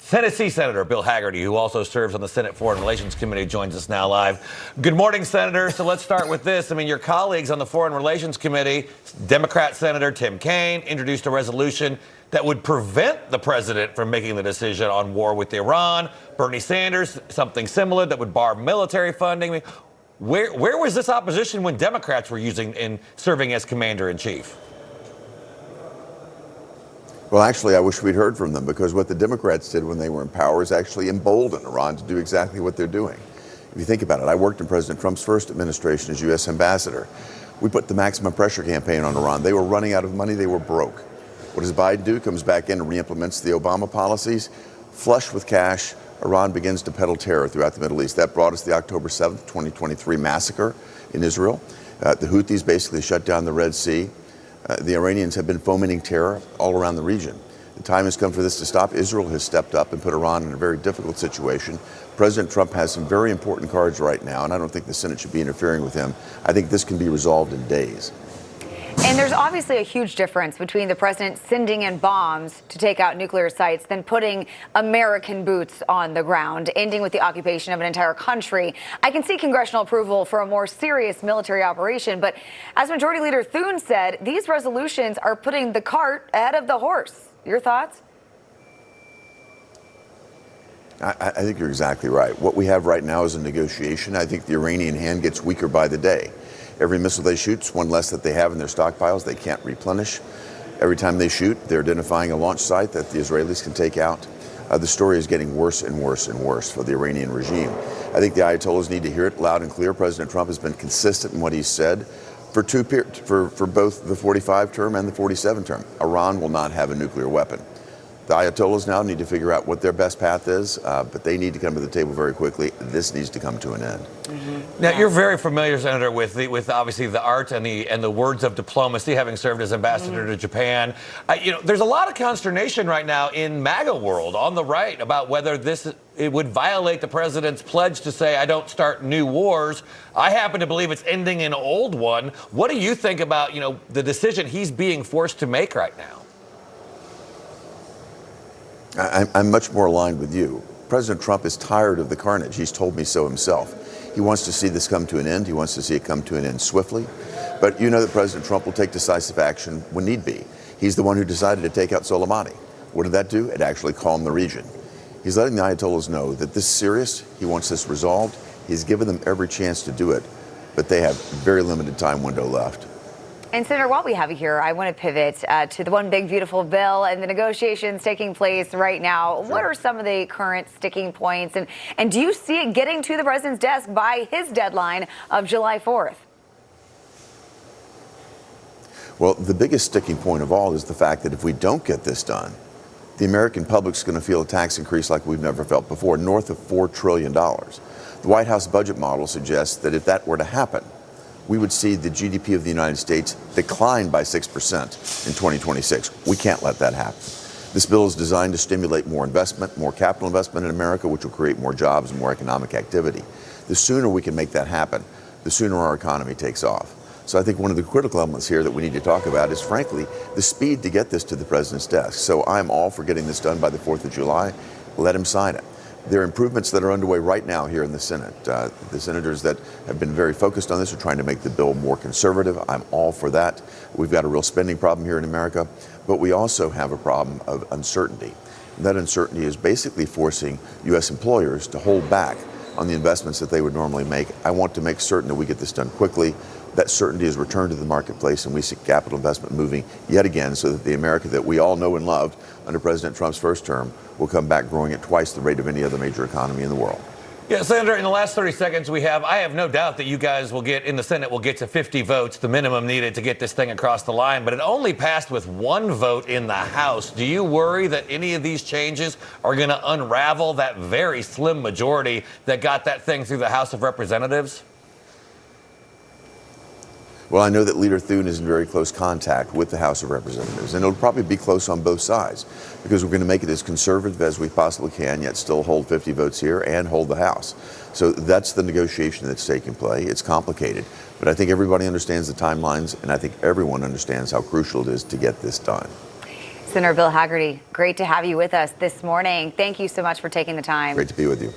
Tennessee Senator Bill Hagerty, who also serves on the Senate Foreign Relations Committee, joins us now live. Good morning, Senator. So let's start with this. I mean, your colleagues on the Foreign Relations Committee, Democrat Senator Tim Kaine, introduced a resolution that would prevent the president from making the decision on war with Iran. Bernie Sanders, something similar that would bar military funding. I mean, where was this opposition when Democrats were using in serving as commander-in-chief? Well, actually, I wish we'd heard from them, because what the Democrats did when they were in power is actually embolden Iran to do exactly what they're doing. If you think about it, I worked in President Trump's first administration as U.S. ambassador. We put the maximum pressure campaign on Iran. They were running out of money. They were broke. What does Biden do? Comes back in and reimplements the Obama policies. Flush with cash, Iran begins to peddle terror throughout the Middle East. That brought us the October 7th, 2023 massacre in Israel. The Houthis basically shut down the Red Sea. The Iranians have been fomenting terror all around the region. The time has come for this to stop. Israel has stepped up and put Iran in a very difficult situation. President Trump has some very important cards right now, and I don't think the Senate should be interfering with him. I think this can be resolved in days. And there's obviously a huge difference between the president sending in bombs to take out nuclear sites than putting American boots on the ground, ending with the occupation of an entire country. I can see congressional approval for a more serious military operation, but as Majority Leader Thune said, these resolutions are putting the cart ahead of the horse. Your thoughts? I think you're exactly right. What we have right now is a negotiation. I think the Iranian hand gets weaker by the day. Every missile they shoot is one less that they have in their stockpiles. They can't replenish. Every time they shoot, they're identifying a launch site that the Israelis can take out. The story is getting worse and worse and worse for the Iranian regime. I think the Ayatollahs need to hear it loud and clear. President Trump has been consistent in what he's said for both the 45 term and the 47 term. Iran will not have a nuclear weapon. The Ayatollahs now need to figure out what their best path is, but they need to come to the table very quickly. This needs to come to an end. Mm-hmm. Now, you're very familiar, Senator, with obviously the art and the words of diplomacy, having served as ambassador to Japan. There's a lot of consternation right now in MAGA world on the right about whether it would violate the president's pledge to say, I don't start new wars. I happen to believe it's ending an old one. What do you think about, the decision he's being forced to make right now? I'm much more aligned with you. President Trump is tired of the carnage. He's told me so himself. He wants to see this come to an end. He wants to see it come to an end swiftly. But you know that President Trump will take decisive action when need be. He's the one who decided to take out Soleimani. What did that do? It actually calmed the region. He's letting the Ayatollahs know that this is serious. He wants this resolved. He's given them every chance to do it, but they have very limited time window left. And Senator, while we have you here, I want to pivot to the one big beautiful bill and the negotiations taking place right now. Sure. What are some of the current sticking points? And do you see it getting to the president's desk by his deadline of July 4th? Well, the biggest sticking point of all is the fact that if we don't get this done, the American public's going to feel a tax increase like we've never felt before, north of $4 trillion. The White House budget model suggests that if that were to happen, we would see the GDP of the United States decline by 6% in 2026. We can't let that happen. This bill is designed to stimulate more investment, more capital investment in America, which will create more jobs and more economic activity. The sooner we can make that happen, the sooner our economy takes off. So I think one of the critical elements here that we need to talk about is, frankly, the speed to get this to the president's desk. So I'm all for getting this done by the 4th of July. Let him sign it. There are improvements that are underway right now here in the Senate. The senators that have been very focused on this are trying to make the bill more conservative. I'm all for that. We've got a real spending problem here in America, but we also have a problem of uncertainty. And that uncertainty is basically forcing U.S. employers to hold back on the investments that they would normally make. I want to make certain that we get this done quickly. That certainty is returned to the marketplace, and we see capital investment moving yet again so that the America that we all know and loved under President Trump's first term will come back growing at twice the rate of any other major economy in the world. Yeah, Senator, in the last 30 seconds I have no doubt that you guys in the Senate will get to 50 votes, the minimum needed to get this thing across the line, but it only passed with one vote in the House. Do you worry that any of these changes are going to unravel that very slim majority that got that thing through the House of Representatives? Well, I know that Leader Thune is in very close contact with the House of Representatives, and it'll probably be close on both sides, because we're going to make it as conservative as we possibly can, yet still hold 50 votes here and hold the House. So that's the negotiation that's taking place. It's complicated, but I think everybody understands the timelines, and I think everyone understands how crucial it is to get this done. Senator Bill Hagerty, great to have you with us this morning. Thank you so much for taking the time. Great to be with you.